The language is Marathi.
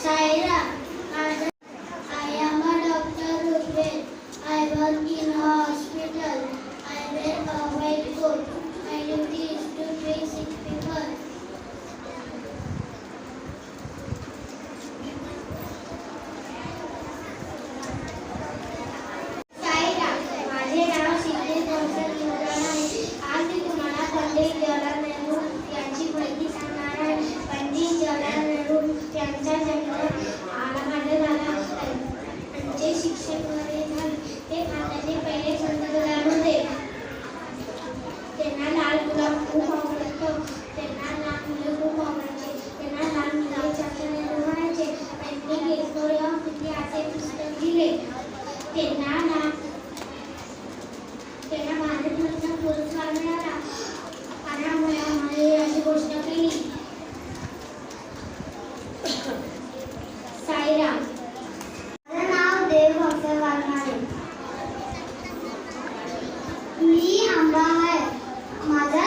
Saira, I am a doctor Rupel. I work in a hospital. I wear a white coat. My duty is to treat sick people. Saira, माझे नाव सिद्धेश गौतम इंद्राणी आहे. आज मी तुम्हाला पंडित जवाहरलाल नेहरू यांची माहिती सांगणार आहे. पंडित जवाहरलाल नेहरू यांचा जन्म आलामध्ये झाला. त्यांचे शिक्षण वगैरे झाले. ते भारताचे पहिले पंतप्रधान होते. त्यांना लाल गुलाब खूप आवडतो. त्यांना लहान मुले खूप आवडायचे. त्यांना लहान मुले चाचा नेहरू म्हणायचे. त्यांनी हिस्टरी ऑफ इंडिया असे पुस्तक लिहिले. त्यांना भारतरत्न पुरस्कार मिळाला. आणि आम्हाला अशी गोष्ट केली. साईराम, माझं नाव देव भक्त वाघमारे. मी आंबा आहे. माझा